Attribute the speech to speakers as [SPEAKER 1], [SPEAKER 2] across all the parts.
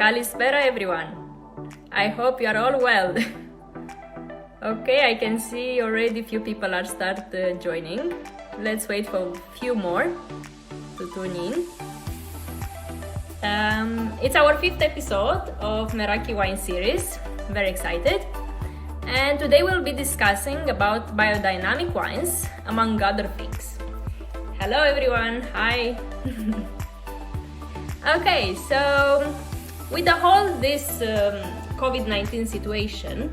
[SPEAKER 1] Kalispera everyone. I hope you are all well. Okay, I can see already few people are joining. Let's wait for a few more to tune in. It's our 5th episode of Meraki Wine series. Very excited. And today we'll be discussing about biodynamic wines, among other things. Hello everyone, hi. Okay, so with the whole this COVID-19 situation,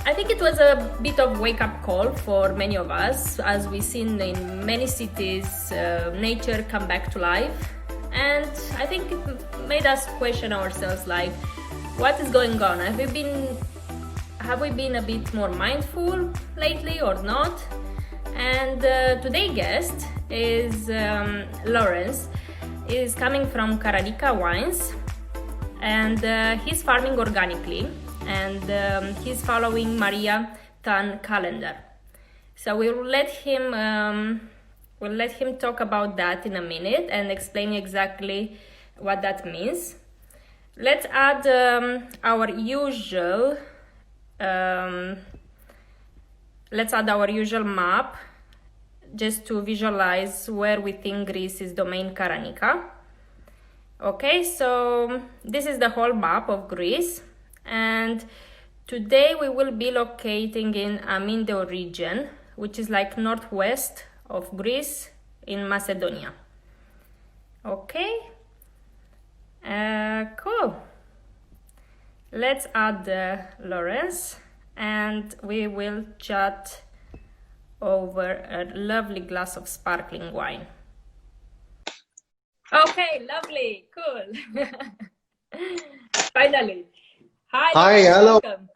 [SPEAKER 1] I think it was a bit of wake-up call for many of us, as we've seen in many cities, nature come back to life, and I think it made us question ourselves, like, what is going on? Have we been a bit more mindful lately or not? And today's guest is Laurens. Is coming from Karanika Wines, and he's farming organically, and he's following Maria Tan calendar. So we'll let him talk about that in a minute and explain exactly what that means. Let's add our usual map, just to visualize where we think Greece is Domaine Karanika. Okay, so this is the whole map of Greece, and today we will be locating in Amindeo region, which is like northwest of Greece in Macedonia. Okay, cool. Let's add Laurens, and we will chat over a lovely glass of sparkling wine. Okay, lovely, cool. Finally.
[SPEAKER 2] Hi, hello.
[SPEAKER 1] Welcome.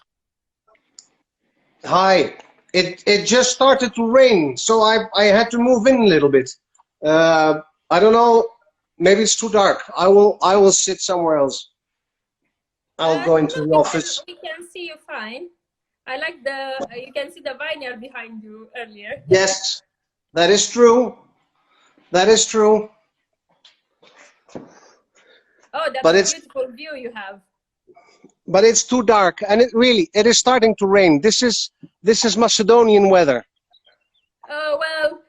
[SPEAKER 2] Hi. It just started to rain, so I had to move in a little bit. I don't know, maybe it's too dark. I will sit somewhere else. I'll go into the office.
[SPEAKER 1] We can see you fine. I like you can see the vineyard behind you earlier.
[SPEAKER 2] Yes, that is true. That is true.
[SPEAKER 1] Oh, that's a beautiful view you have.
[SPEAKER 2] But it's too dark, and it is starting to rain. This is Macedonian weather.
[SPEAKER 1] Oh, well,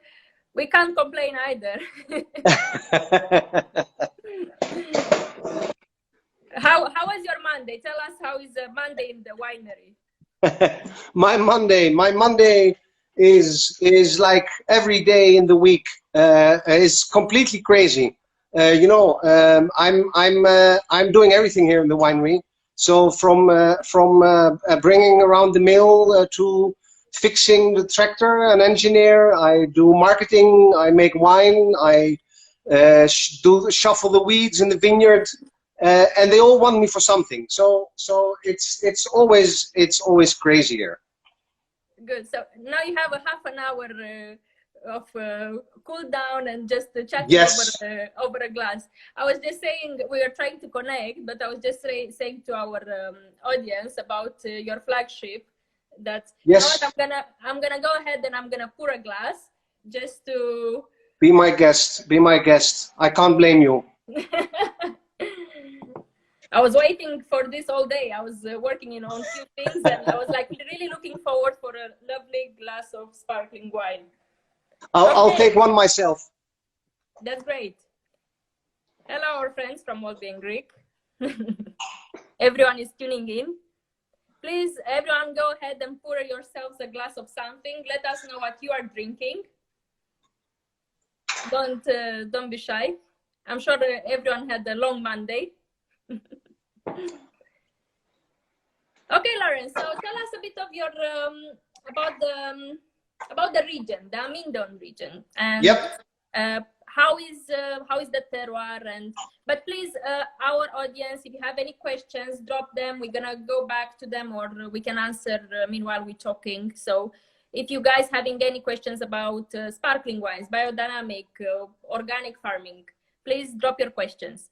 [SPEAKER 1] we can't complain either. How was your Monday? Tell us, how is Monday in the winery?
[SPEAKER 2] My Monday is like every day in the week. Is completely crazy. I'm doing everything here in the winery. So from bringing around the mill to fixing the tractor, an engineer. I do marketing. I make wine. I shuffle the weeds in the vineyard. And they all want me for something, so it's always crazy here.
[SPEAKER 1] Good. So now you have a half an hour of cool down and just chatting.
[SPEAKER 2] Yes.
[SPEAKER 1] over a glass. I was just saying, we are trying to connect, but I was just saying to our audience about your flagship that
[SPEAKER 2] yes.
[SPEAKER 1] I'm gonna go ahead and I'm gonna pour a glass just to
[SPEAKER 2] be my guest. Be my guest. I can't blame you.
[SPEAKER 1] I was waiting for this all day. I was working on a few things, and I was like really looking forward for a lovely glass of sparkling wine.
[SPEAKER 2] I'll take one myself.
[SPEAKER 1] That's great. Hello, our friends from Maltby Greek. Everyone is tuning in. Please, everyone, go ahead and pour yourselves a glass of something. Let us know what you are drinking. Don't be shy. I'm sure everyone had a long Monday. Okay, Laurens, so tell us a bit of your about the region, the Amindon region, and
[SPEAKER 2] yep.
[SPEAKER 1] How is the terroir, but please, our audience, if you have any questions, drop them. We're gonna go back to them, or we can answer meanwhile we're talking. So if you guys having any questions about sparkling wines, biodynamic, organic farming, please drop your questions.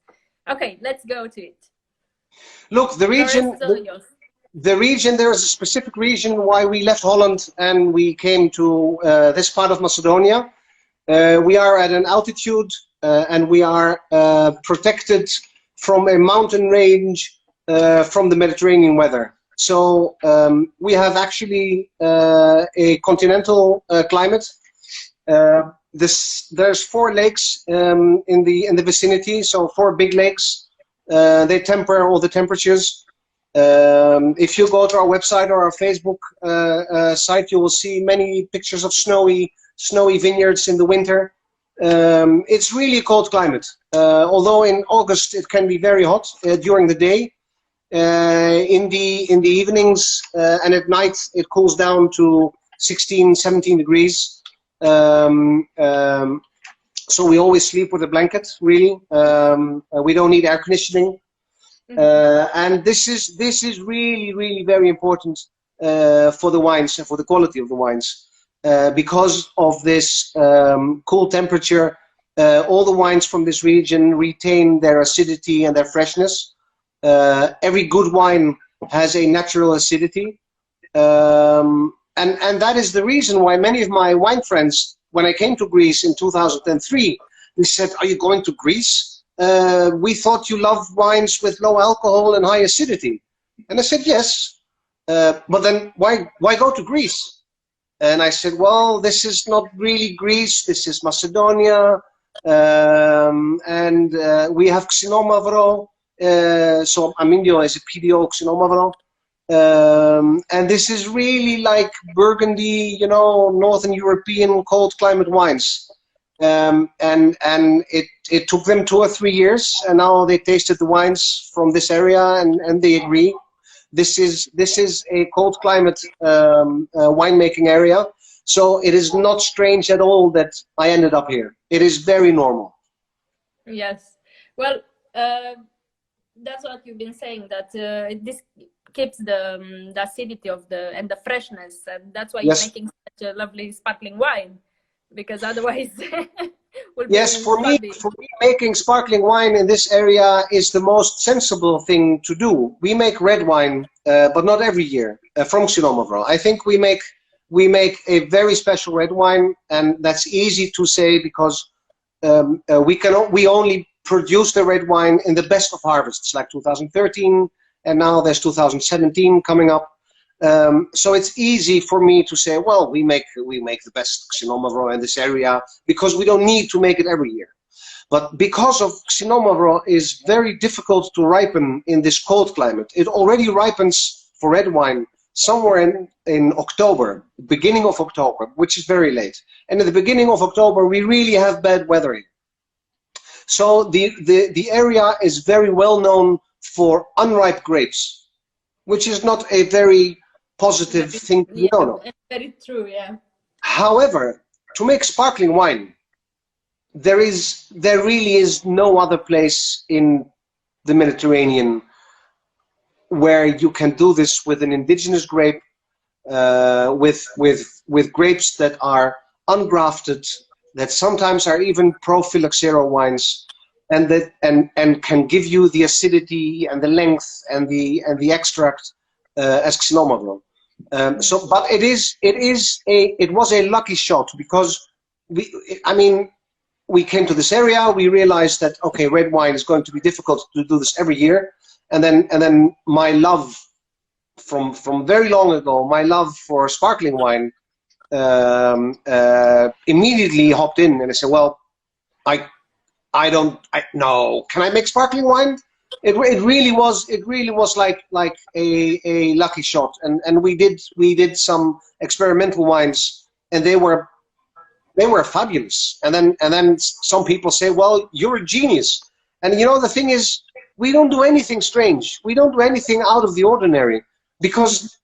[SPEAKER 1] Okay, let's go to it.
[SPEAKER 2] Look, the region, there is a specific reason why we left Holland and we came to this part of Macedonia. We are at an altitude and we are protected from a mountain range, from the Mediterranean weather. So we have actually a continental climate. There's 4 lakes in the vicinity, so 4 big lakes. They temper all the temperatures. If you go to our website or our Facebook site, you will see many pictures of snowy vineyards in the winter. It's really a cold climate. Although in August it can be very hot during the day. In the evenings and at night it cools down to 16, 17 degrees. So we always sleep with a blanket, really. We don't need air conditioning. And this is really very important for the wines and for the quality of the wines. Because of this cool temperature, all the wines from this region retain their acidity and their freshness. Every good wine has a natural acidity. And that is the reason why many of my wine friends, when I came to Greece in 2003, they said, "Are you going to Greece? We thought you loved wines with low alcohol and high acidity." And I said, "Yes, but then why go to Greece?" And I said, "Well, this is not really Greece, this is Macedonia, and we have Xinomavro, so Amindio is a PDO Xinomavro, and this is really like Burgundy, you know, Northern European cold climate wines." And it took them 2 or 3 years, and now they tasted the wines from this area, and they agree. This is a cold climate winemaking area, so it is not strange at all that I ended up here. It is very normal.
[SPEAKER 1] Yes, well, that's what you've been saying, that this keeps the acidity of and the freshness, and that's why you're making such a lovely sparkling wine, because otherwise will be
[SPEAKER 2] yes, for me, making sparkling wine in this area is the most sensible thing to do. We make red wine, but not every year, from Xinomavro. I think we make a very special red wine, and that's easy to say because we only produce the red wine in the best of harvests, like 2013, and now there's 2017 coming up. So it's easy for me to say, well, we make the best Xinomavro in this area because we don't need to make it every year. But because of Xinomavro is very difficult to ripen in this cold climate, it already ripens for red wine somewhere in October, beginning of October, which is very late. And at the beginning of October, we really have bad weathering. So the area is very well known for unripe grapes, which is not a very positive thing.
[SPEAKER 1] Yeah,
[SPEAKER 2] no.
[SPEAKER 1] Very true, yeah.
[SPEAKER 2] However, to make sparkling wine, there really is no other place in the Mediterranean where you can do this with an indigenous grape, with grapes that are ungrafted, that sometimes are even pro-phylloxera wines, and can give you the acidity and the length and the extract as Xinomavro. But it was a lucky shot because we came to this area, we realized that okay, red wine is going to be difficult to do this every year, and then my love from very long ago, my love for sparkling wine immediately hopped in, and I said, well, no, can I make sparkling wine? It really was like a lucky shot, and we did some experimental wines, and they were fabulous. And then some people say, well, you're a genius. And you know, the thing is, we don't do anything strange. We don't do anything out of the ordinary because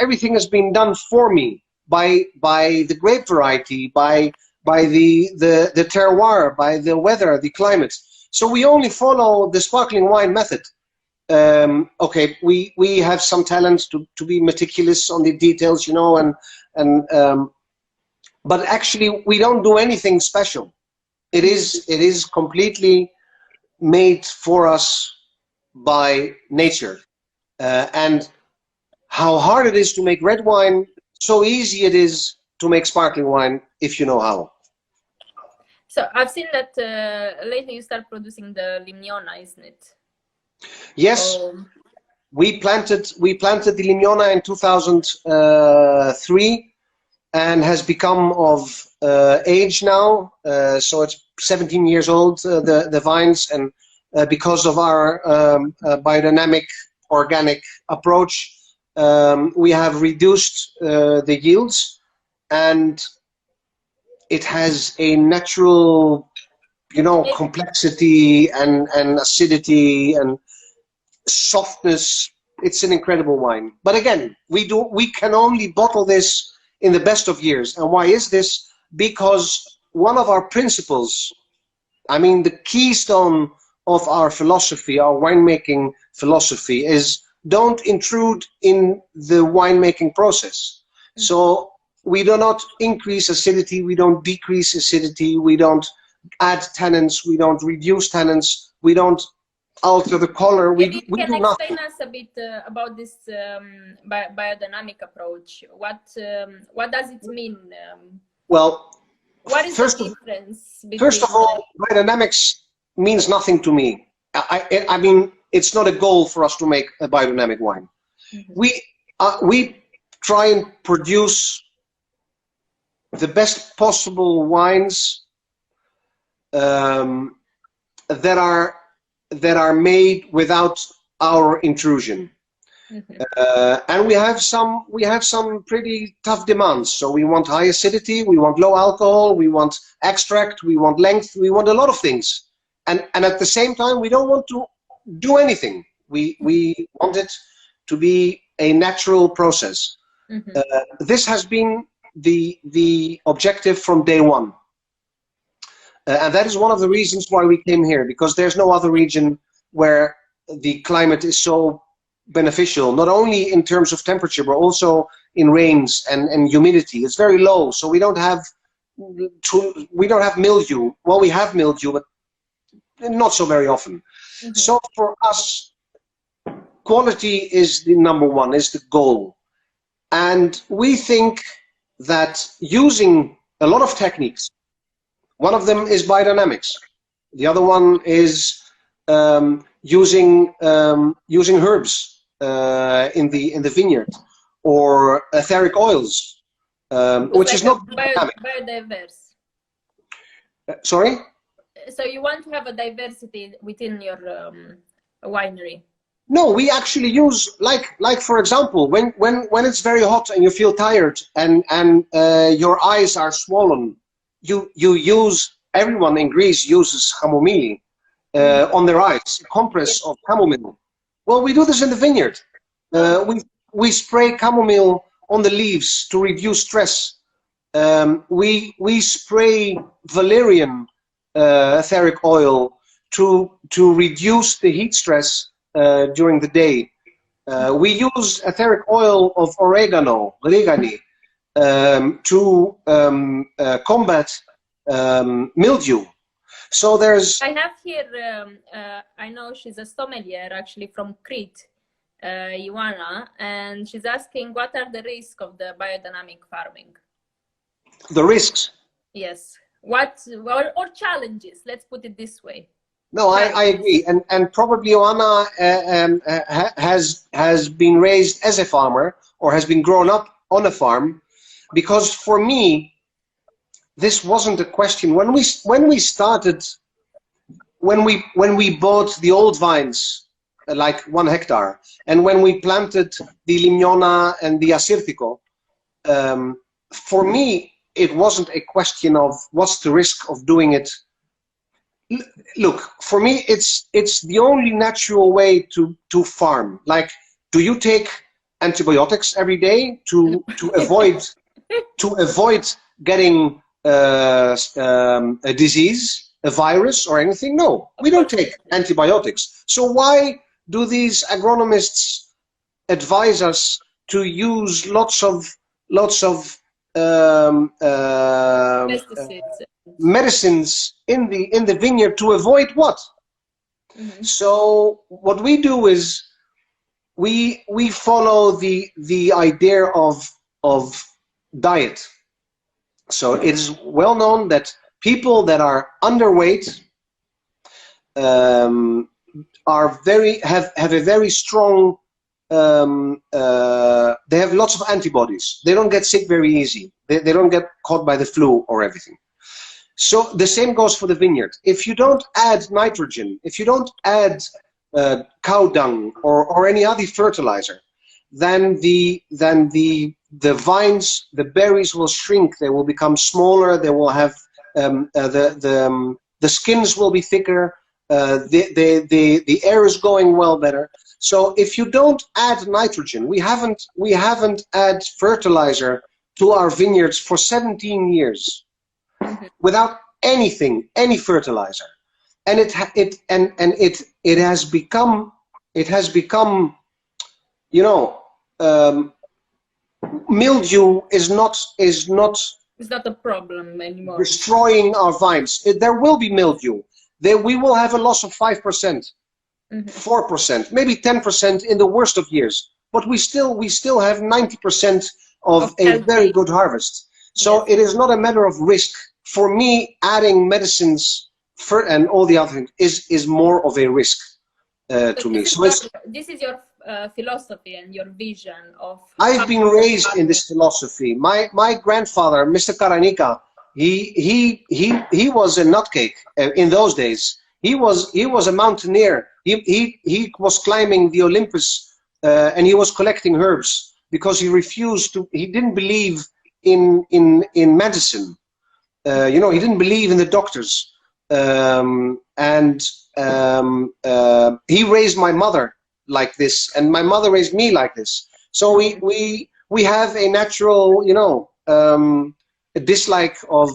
[SPEAKER 2] everything has been done for me by the grape variety, by the terroir, by the weather, the climate. So we only follow the sparkling wine method. Okay, we have some talent to be meticulous on the details, you know, but actually we don't do anything special. It is completely made for us by nature. And how hard it is to make red wine, so easy it is to make sparkling wine if you know how.
[SPEAKER 1] So I've seen that lately you start producing the Limnona, isn't it?
[SPEAKER 2] Yes, we planted the Limnona in 2003 and has become of age now. So it's 17 years old, the vines, and because of our biodynamic organic approach, we have reduced the yields, and it has a natural, complexity and acidity and softness. It's an incredible wine. But again, we can only bottle this in the best of years. And why is this? Because one of our principles, I mean, the keystone of our philosophy, our winemaking philosophy, is don't intrude in the winemaking process. So we do not increase acidity, we don't decrease acidity, we don't add tannins, we don't reduce tannins, we don't alter the color.
[SPEAKER 1] Maybe
[SPEAKER 2] We
[SPEAKER 1] you
[SPEAKER 2] do
[SPEAKER 1] can
[SPEAKER 2] nothing.
[SPEAKER 1] explain us a bit about this biodynamic approach. What does it mean?
[SPEAKER 2] Well,
[SPEAKER 1] What is the difference between?
[SPEAKER 2] First of all, biodynamics means nothing to me. I mean, it's not a goal for us to make a biodynamic wine. We try and produce the best possible wines that are made without our intrusion. And we have some pretty tough demands. So we want high acidity, we want low alcohol, we want extract, we want length, we want a lot of things. And at the same time, we don't want to do anything. We want it to be a natural process. This has been the objective from day one. And that is one of the reasons why we came here, because there's no other region where the climate is so beneficial, not only in terms of temperature, but also in rains and humidity. It's very low, so we don't have mildew. Well, we have mildew, but not so very often. So for us, quality is the number one, is the goal. And we think that using a lot of techniques, one of them is biodynamics. The other one is using herbs in the vineyard, or etheric oils, which is not
[SPEAKER 1] biodiverse.
[SPEAKER 2] Sorry?
[SPEAKER 1] So you want to have a diversity within your winery?
[SPEAKER 2] No, we actually use, like for example, when it's very hot and you feel tired and your eyes are swollen, you use, everyone in Greece uses chamomile on their eyes, a compress of chamomile. Well, we do this in the vineyard. We spray chamomile on the leaves to reduce stress. We spray valerian etheric oil to reduce the heat stress during the day. We use etheric oil of oregano, regani, to combat mildew. So there's...
[SPEAKER 1] I have here, I know she's a sommelier actually from Crete, Ioana, and she's asking what are the risks of the biodynamic farming?
[SPEAKER 2] The risks?
[SPEAKER 1] Yes. Or challenges, let's put it this way.
[SPEAKER 2] No, I agree, and probably Ioana has been raised as a farmer, or has been grown up on a farm, because for me, this wasn't a question. When we bought the old vines, like 1 hectare, and when we planted the Limnona and the Assyrtiko, for me, it wasn't a question of what's the risk of doing it. Look, for me, it's the only natural way to farm. Like, do you take antibiotics every day to avoid getting a disease, a virus, or anything? No, we don't take antibiotics. So why do these agronomists advise us to use lots of medicines in the vineyard to avoid what? So what we do is we follow the idea of diet. So it is well known that People that are underweight have a very strong. They have lots of antibodies. They don't get sick very easy. They don't get caught by the flu or everything. So the same goes for the vineyard. If you don't add nitrogen, if you don't add cow dung or any other fertilizer, then the vines, the berries will shrink. They will become smaller. They will have the skins will be thicker. The air is going well better. So if you don't add nitrogen, we haven't add fertilizer to our vineyards for 17 years without anything, any fertilizer, and it has become, you know, mildew is not
[SPEAKER 1] It's not a problem anymore.
[SPEAKER 2] destroying our vines. There will be mildew. We will have a loss of 5%, 4%, maybe 10% in the worst of years. But we still have 90% of a very good harvest. So it is not a matter of risk. For me, adding medicines and all the other things is more of a risk to me. So
[SPEAKER 1] this is your philosophy and your vision of.
[SPEAKER 2] I've been raised in this philosophy. My grandfather, Mr. Karanika, he was a nutcake in those days. He was a mountaineer. He was climbing the Olympus and he was collecting herbs because he refused to. He didn't believe in medicine. You know, he didn't believe in the doctors. He raised my mother like this, and my mother raised me like this. So we have a natural, you know, a dislike of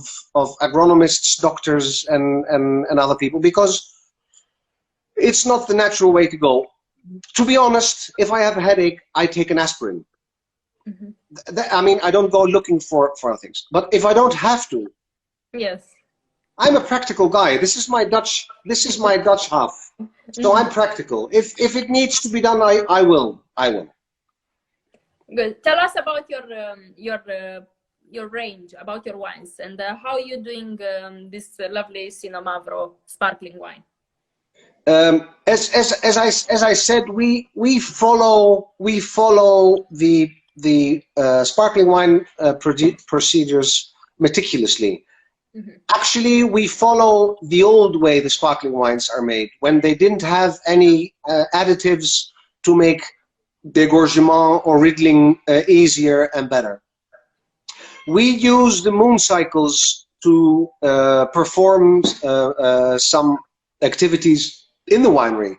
[SPEAKER 2] agronomists, doctors, and other people, because it's not the natural way to go. To be honest, if I have a headache, I take an aspirin. I mean, I don't go looking for other things. But if I don't have to,
[SPEAKER 1] yes,
[SPEAKER 2] I'm a practical guy. This is my Dutch half. So I'm practical. If it needs to be done, I will.
[SPEAKER 1] Good. Tell us about your range, about your wines, and how you're doing this lovely Sinomavro sparkling wine.
[SPEAKER 2] As I said, we follow the sparkling wine procedures meticulously. Actually, we follow the old way the sparkling wines are made, when they didn't have any additives to make degorgement or riddling easier and better. We use the moon cycles to perform some activities in the winery.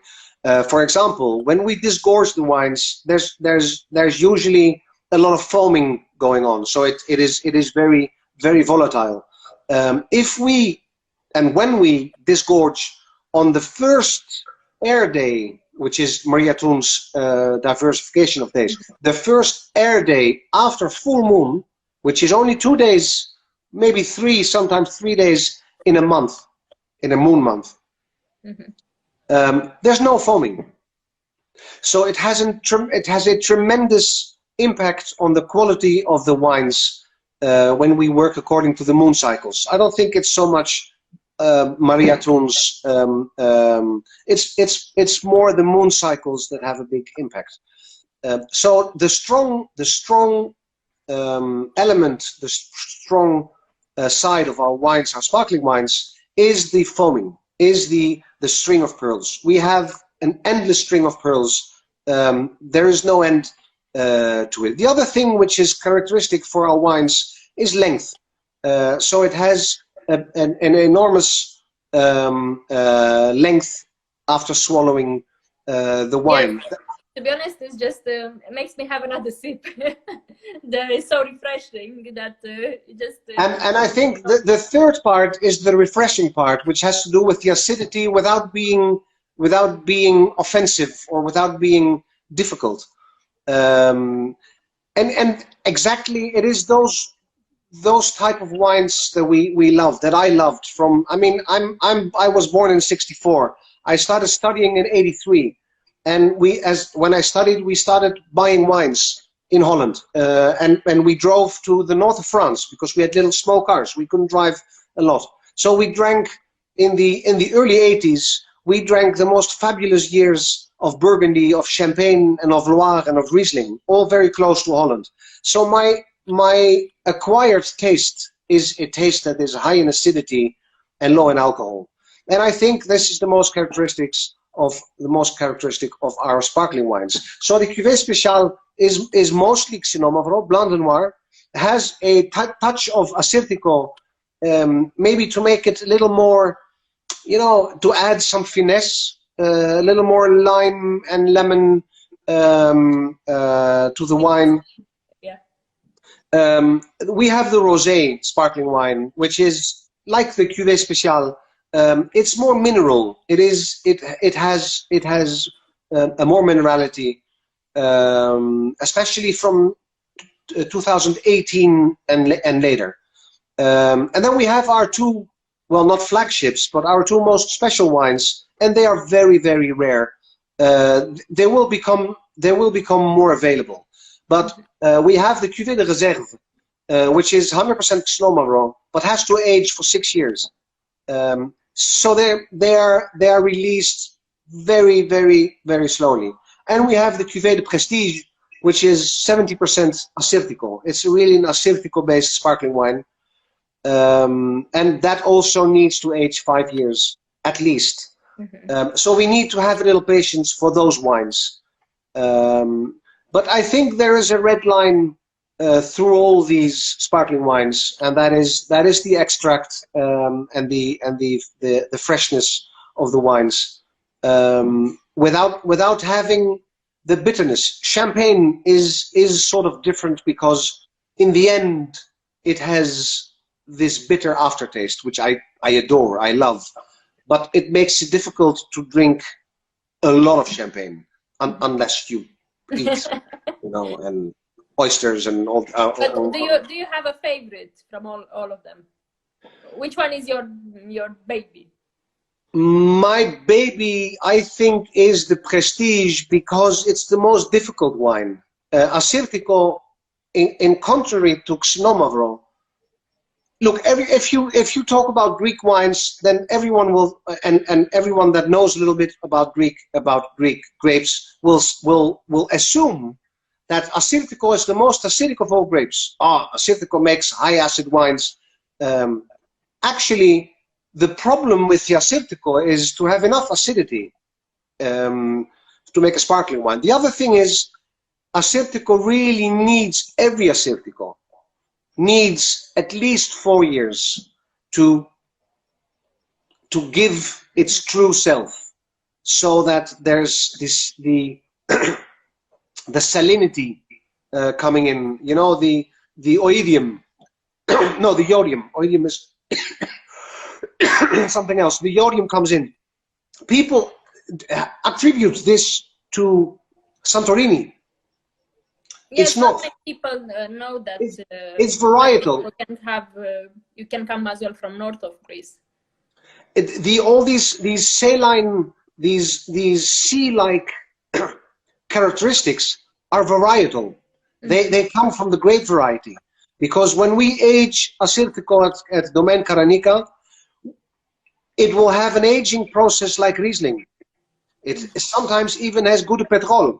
[SPEAKER 2] For example, when we disgorge the wines, there's usually a lot of foaming going on, so it is very, very volatile. When we disgorge on the first air day, which is Maria Toon's diversification of days, the first air day after full moon, which is only 2 days, maybe 3, sometimes 3 days in a month, in a moon month, there's no foaming. So it has a tremendous impact on the quality of the wines when we work according to the moon cycles. I don't think it's so much Maria Toon's. It's more the moon cycles that have a big impact. So the strong element, the strong side of our wines, our sparkling wines, is the foaming, is the string of pearls. We have an endless string of pearls. There is no end to it. The other thing which is characteristic for our wines is length. So it has an enormous length after swallowing the wine.
[SPEAKER 1] Yes. To be honest, it's just it makes me have another sip. That is so refreshing that it just.
[SPEAKER 2] And I think the third part is the refreshing part, which has to do with the acidity without being offensive or without being difficult. And exactly, it is those type of wines that we love, that I loved from. I mean, I was born in '64. I started studying in '83. And when I studied, we started buying wines in Holland, and we drove to the north of France because we had little small cars. We couldn't drive a lot. So we drank in the early 80s, we drank the most fabulous years of Burgundy, of Champagne, and of Loire, and of Riesling, all very close to Holland. So my acquired taste is a taste that is high in acidity and low in alcohol. And I think this is the most characteristic of our sparkling wines. So the Cuvée Spéciale is mostly Xenon Mavro, Blanc de Noir, has a touch of Assyrtiko, maybe to make it a little more, to add some finesse, a little more lime and lemon to the wine.
[SPEAKER 1] Yeah.
[SPEAKER 2] We have the Rosé sparkling wine, which is like the Cuvée Spéciale. It's more mineral. It has a more minerality, especially from 2018 and later. And then we have our two, well, not flagships, but our two most special wines, and they are very, very rare. They will become more available. But we have the Cuvée de Réserve, which is 100% Xenon Mavro, but has to age for 6 years. So they are released very, very, very slowly. And we have the Cuvée de Prestige, which is 70% Assyrtiko. It's really an Assyrtiko-based sparkling wine. And that also needs to age 5 years, at least. So we need to have a little patience for those wines. But I think there is a red line through all these sparkling wines, and that is the extract and the freshness of the wines, without having the bitterness. Champagne is sort of different because in the end it has this bitter aftertaste, which I adore, I love, but it makes it difficult to drink a lot of champagne unless you eat, and oysters and all.
[SPEAKER 1] But do you have a favorite from all of them? Which one is your baby?
[SPEAKER 2] My baby, I think, is the Prestige because it's the most difficult wine. Assyrtiko, in contrary to Xenon Mavro. Look, if you talk about Greek wines, then everyone will, and everyone that knows a little bit about Greek grapes will assume that Assyrtiko is the most acidic of all grapes. Assyrtiko makes high acid wines. Actually, the problem with the Assyrtiko is to have enough acidity to make a sparkling wine. The other thing is, Assyrtiko really needs, every Assyrtiko needs at least 4 years to give its true self, so that there's the salinity coming in. The oidium. No, the iodium. Oidium is something else. The iodium comes in. People attribute this to Santorini.
[SPEAKER 1] Yes,
[SPEAKER 2] it's not.
[SPEAKER 1] Many people know that
[SPEAKER 2] it's varietal.
[SPEAKER 1] You can come as well from north of Greece.
[SPEAKER 2] All these saline, these sea-like characteristics are varietal. They come from the grape variety. Because when we age Assyrtiko at Domaine Karanika, it will have an aging process like Riesling. It sometimes even has Goût de Pétrole.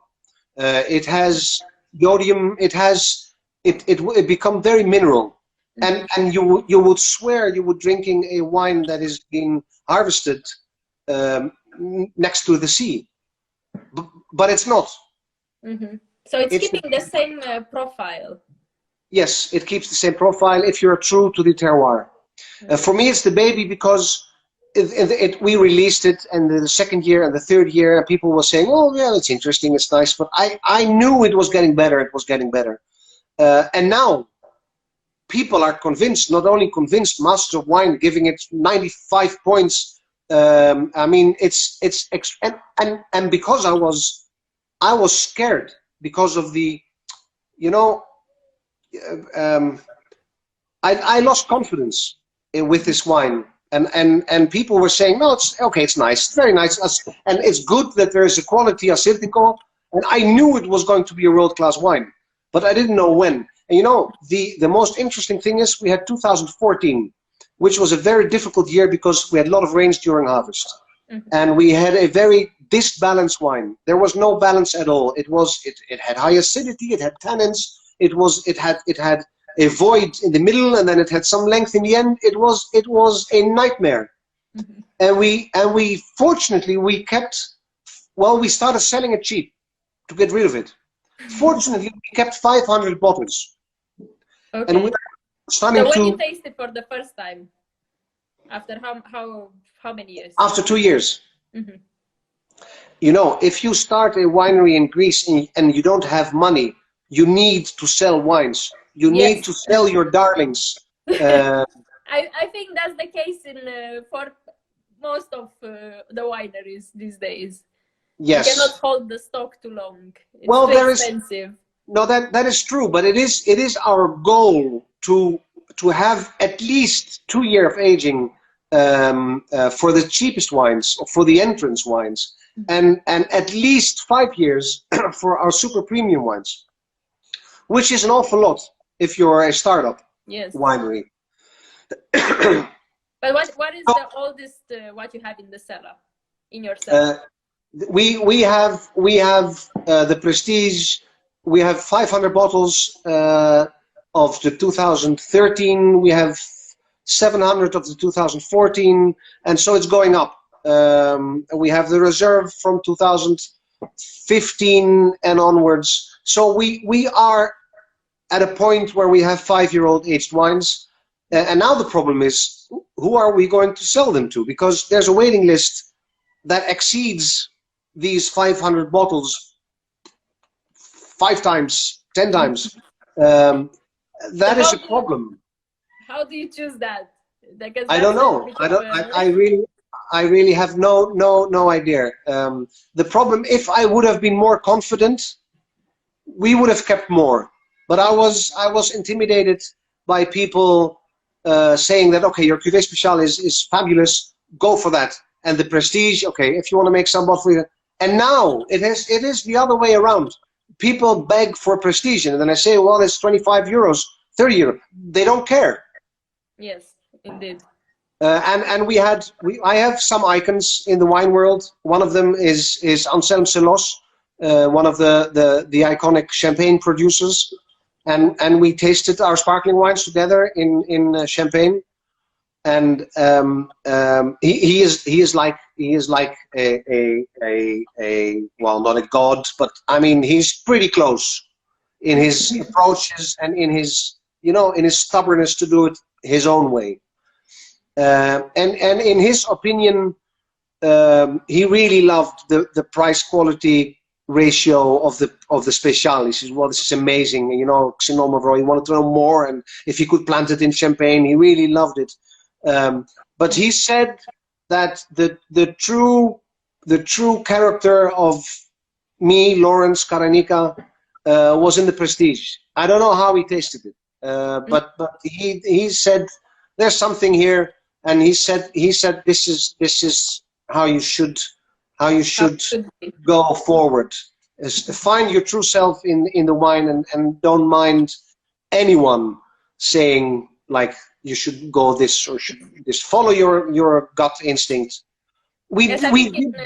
[SPEAKER 2] It has iodium. It become very mineral, and you would swear you were drinking a wine that is being harvested next to the sea, but it's not.
[SPEAKER 1] So it's keeping the same profile.
[SPEAKER 2] Yes, it keeps the same profile if you're true to the terroir. For me, it's the baby because we released it, and the second year and the third year, people were saying, "Oh, yeah, it's interesting, it's nice." But I knew it was getting better. It was getting better, and now people are convinced. Not only convinced, masters of wine giving it 95 points. I mean, and because I was scared because of the, I lost confidence with this wine, and people were saying, no, it's okay, it's nice, it's very nice, and it's good that there is a quality Assyrtiko, and I knew it was going to be a world-class wine, but I didn't know when. And the most interesting thing is we had 2014. which was a very difficult year because we had a lot of rains during harvest.
[SPEAKER 1] Mm-hmm.
[SPEAKER 2] And we had a very disbalanced wine. There was no balance at all. It had high acidity, it had tannins, it had a void in the middle, and then it had some length in the end. It was a nightmare.
[SPEAKER 1] Mm-hmm.
[SPEAKER 2] And we fortunately we started selling it cheap to get rid of it. Fortunately, we kept 500 bottles.
[SPEAKER 1] Okay.
[SPEAKER 2] And we're starting
[SPEAKER 1] so when
[SPEAKER 2] to
[SPEAKER 1] you tasted for the first time, after how many years?
[SPEAKER 2] after 2 years.
[SPEAKER 1] Mm-hmm.
[SPEAKER 2] You know, if you start a winery in Greece and you don't have money, you need to sell wines. You need to sell your darlings.
[SPEAKER 1] I think that's the case for most of the wineries these days.
[SPEAKER 2] Yes.
[SPEAKER 1] You cannot hold the stock too long. It's too expensive.
[SPEAKER 2] No, that is true, but it is our goal to have at least 2 years of aging for the cheapest wines, for the entrance wines, and at least 5 years for our super premium wines, which is an awful lot if you're a startup winery.
[SPEAKER 1] But what is the oldest what you have in the cellar, in your cellar?
[SPEAKER 2] We have the Prestige. We have 500 bottles of the 2013. We have 700 of the 2014, and so it's going up. We have the reserve from 2015 and onwards. So we are at a point where we have 5-year-old aged wines, and now the problem is, who are we going to sell them to? Because there's a waiting list that exceeds these 500 bottles 5 times, 10 times. That is a problem.
[SPEAKER 1] How do you choose that?
[SPEAKER 2] I don't know. I really have no idea. The problem, if I would have been more confident, we would have kept more. But I was intimidated by people saying that, okay, your Cuvée Special is fabulous, go for that. And the Prestige, okay, if you want to make some bottle. And now it is the other way around. People beg for Prestige, and then I say, well, it's 25 euros, 30 euros. They don't care.
[SPEAKER 1] Yes, indeed.
[SPEAKER 2] And I have some icons in the wine world. One of them is Anselm Selos, one of the iconic champagne producers, and we tasted our sparkling wines together in Champagne. And he is like a well, not a god, but I mean he's pretty close in his approaches and in his in his stubbornness to do it his own way. And in his opinion, he really loved the price quality ratio of the Special. He says, well, this is amazing, Xenon Mourvèdre, he wanted to know more, and if he could plant it in Champagne, he really loved it. But he said that the true character of me, Laurens Karanika, was in the Prestige. I don't know how he tasted it, but he said there's something here, and he said this is how you should go forward. Is to find your true self in the wine, and don't mind anyone saying like you should go this or should this. Follow your gut instinct. We did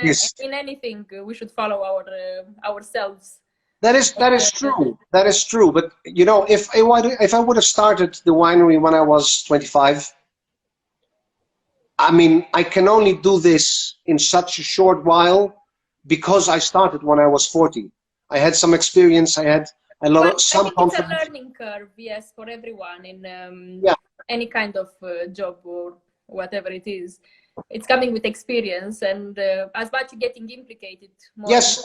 [SPEAKER 2] this.
[SPEAKER 1] In anything, we should follow ourselves.
[SPEAKER 2] That is true. That is true. But if I would have started the winery when I was 25, I mean, I can only do this in such a short while because I started when I was 40. I had some experience. I had a lot of some confidence.
[SPEAKER 1] It's a learning curve, yes, for everyone in any kind of job or whatever it is. It's coming with experience, and as much getting implicated more.
[SPEAKER 2] Yes,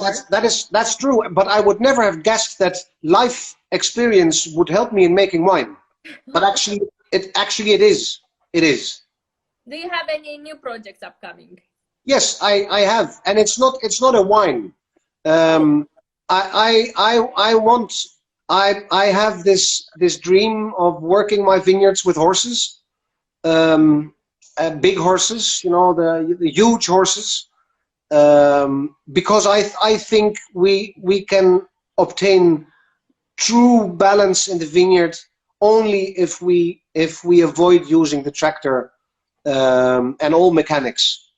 [SPEAKER 2] that's true. But I would never have guessed that life experience would help me in making wine. But actually, it is. It is.
[SPEAKER 1] Do you have any new projects upcoming?
[SPEAKER 2] Yes, I have, and it's not a wine. I have this dream of working my vineyards with horses, big horses, the huge horses, because I think we can obtain true balance in the vineyard only if we avoid using the tractor and all mechanics.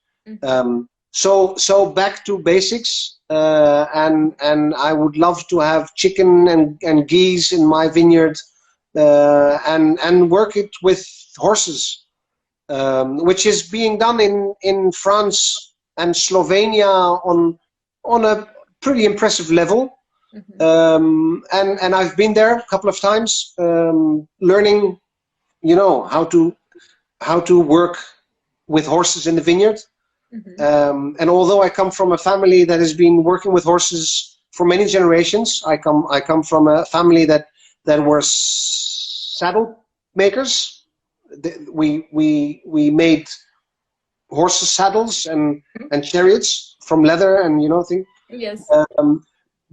[SPEAKER 2] So back to basics, and I would love to have chicken and geese in my vineyard, and work it with horses, which is being done in France and Slovenia on a pretty impressive level. And I've been there a couple of times, learning, how to work with horses in the vineyard. And although I come from a family that has been working with horses for many generations, I come from a family that were saddle makers. We made horses saddles and chariots from leather and things.
[SPEAKER 1] Yes.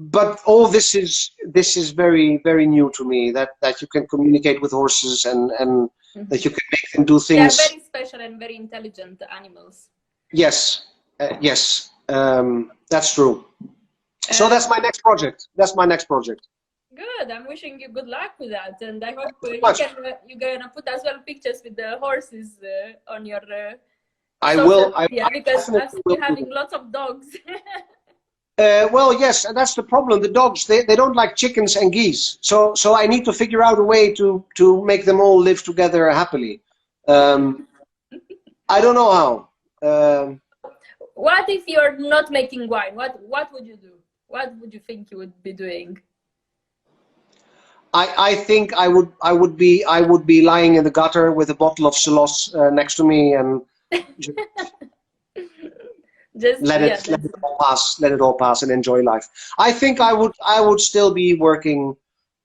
[SPEAKER 2] But all this is very, very new to me, that you can communicate with horses and that you can make them do things.
[SPEAKER 1] They are very special and very intelligent animals.
[SPEAKER 2] Yes, yes, that's true. So that's my next project.
[SPEAKER 1] Good. I'm wishing you good luck with that, and I hope you're gonna put as well pictures with the horses on your.
[SPEAKER 2] I will.
[SPEAKER 1] Because I've seen you having lots of dogs.
[SPEAKER 2] Well, yes, and that's the problem. The dogs, they don't like chickens and geese. So I need to figure out a way to make them all live together happily. I don't know how.
[SPEAKER 1] What if you're not making wine? What would you do? What would you think you would be doing?
[SPEAKER 2] I think I would be lying in the gutter with a bottle of Celos next to me and just let it all pass and enjoy life. I think I would still be working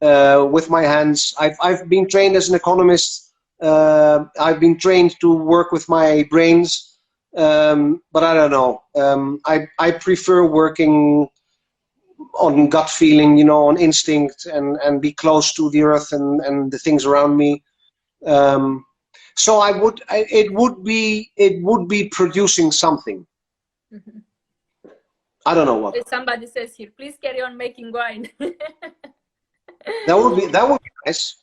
[SPEAKER 2] with my hands. I've been trained as an economist. I've been trained to work with my brains, but I don't know. I prefer working on gut feeling, on instinct, and be close to the earth and the things around me. So it would be producing something. I don't know what.
[SPEAKER 1] If somebody says here, please carry on making wine.
[SPEAKER 2] That would be nice.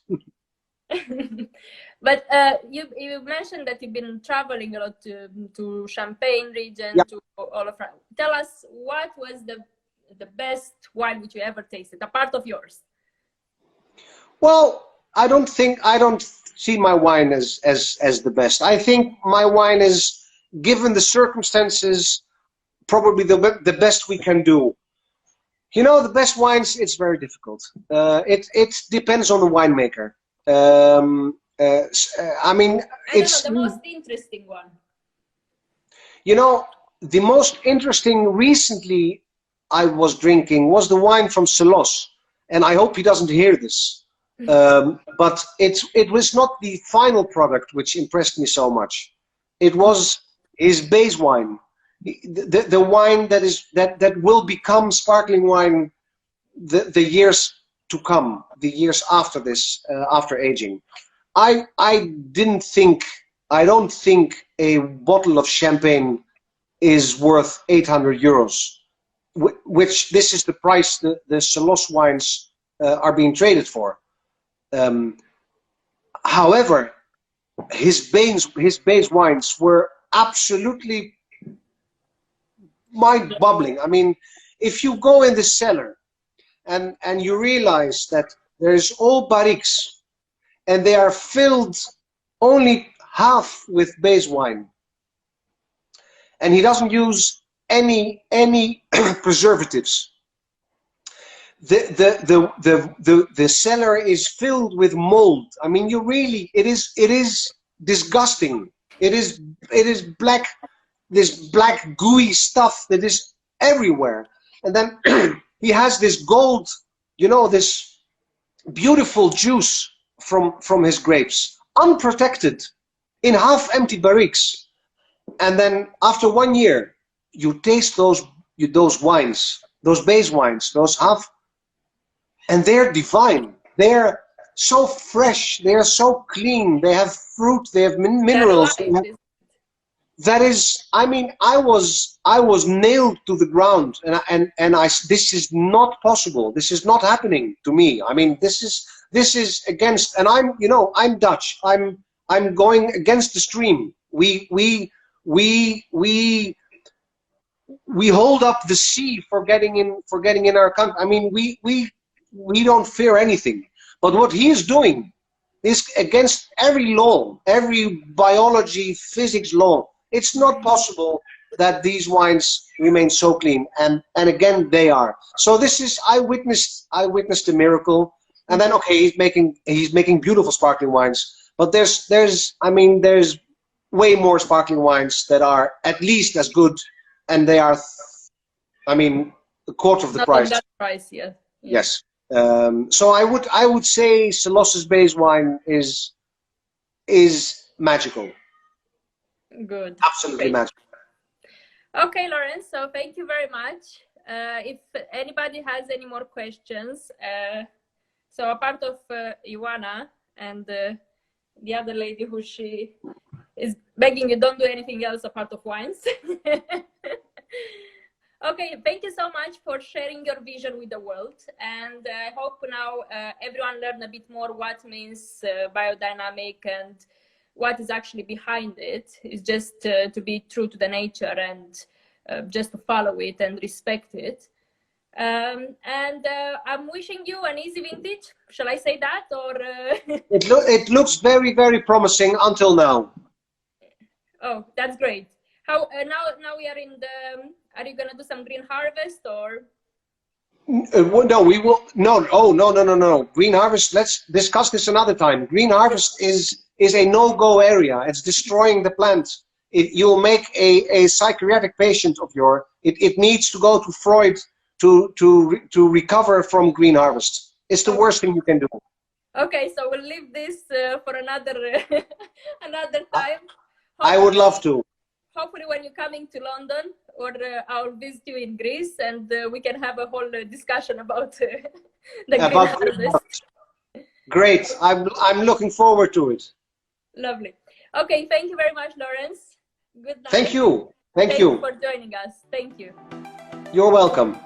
[SPEAKER 1] But you mentioned that you've been traveling a lot to Champagne region, to all of France. Tell us, what was the best wine which you ever tasted, a part of yours?
[SPEAKER 2] Well, I don't see my wine as the best. I think my wine is, given the circumstances, probably the best we can do. The best wines, it's very difficult. It depends on the winemaker. I mean, it's
[SPEAKER 1] the most interesting one.
[SPEAKER 2] The most interesting recently I was drinking was the wine from Celos, and I hope he doesn't hear this. But it was not the final product which impressed me so much. It was his base wine, the wine that will become sparkling wine the years to come, the years after this, after aging. I don't think a bottle of champagne is worth 800 euros, which this is the price the Celos wines are being traded for. However, his base wines were absolutely mind-boggling. I mean, if you go in the cellar and you realize that there's all barriques and they are filled only half with base wine, and he doesn't use any preservatives. The cellar is filled with mold. I mean, it is disgusting. It is black, this black gooey stuff that is everywhere. And then he has this gold, this beautiful juice from his grapes, unprotected, in half-empty barriques. And then after 1 year, you taste those wines, those base wines, those half. And they're divine. They're so fresh. They are so clean. They have fruit. They have minerals. That is, I mean, I was nailed to the ground, and this is not possible. This is not happening to me. I mean, this is against. And I'm Dutch. I'm going against the stream. We hold up the sea for getting in our country. I mean, we don't fear anything. But what he is doing is against every law, every biology, physics law. It's not possible that these wines remain so clean, and again they are. So this is, I witnessed a miracle. And then, okay, he's making beautiful sparkling wines, but there's way more sparkling wines that are at least as good, and they are, I mean, a quarter of the
[SPEAKER 1] Not
[SPEAKER 2] price.
[SPEAKER 1] on that price, yeah.
[SPEAKER 2] Yes. So I would say Selos's base wine is magical.
[SPEAKER 1] Good.
[SPEAKER 2] Absolutely
[SPEAKER 1] Great.
[SPEAKER 2] magical.
[SPEAKER 1] Okay, Laurens, so thank you very much. If anybody has any more questions, so apart of Ioana and the other lady who she is begging you don't do anything else apart of wines. Okay, thank you so much for sharing your vision with the world, and I hope now everyone learned a bit more what means biodynamic and what is actually behind it. Is just to be true to the nature and just to follow it and respect it. And I'm wishing you an easy vintage. Shall I say that, or?
[SPEAKER 2] It looks very, very promising until now.
[SPEAKER 1] Oh, that's great. How now we are in the. Are you gonna do some green harvest or?
[SPEAKER 2] No, we will. No. Oh, no. Green harvest. Let's discuss this another time. Green harvest is a no-go area. It's destroying the plant. You'll make a psychiatric patient of your. It needs to go to Freud to recover from green harvest. It's the worst thing you can do.
[SPEAKER 1] Okay, so we'll leave this for another another time.
[SPEAKER 2] I would love to.
[SPEAKER 1] Hopefully when you're coming to London, or I'll visit you in Greece, and we can have a whole discussion about the green harvest.
[SPEAKER 2] Great. I'm looking forward to it.
[SPEAKER 1] Lovely. Okay, thank you very much, Laurens. Good night.
[SPEAKER 2] Thank you. Thank you
[SPEAKER 1] for joining us. Thank you.
[SPEAKER 2] You're welcome.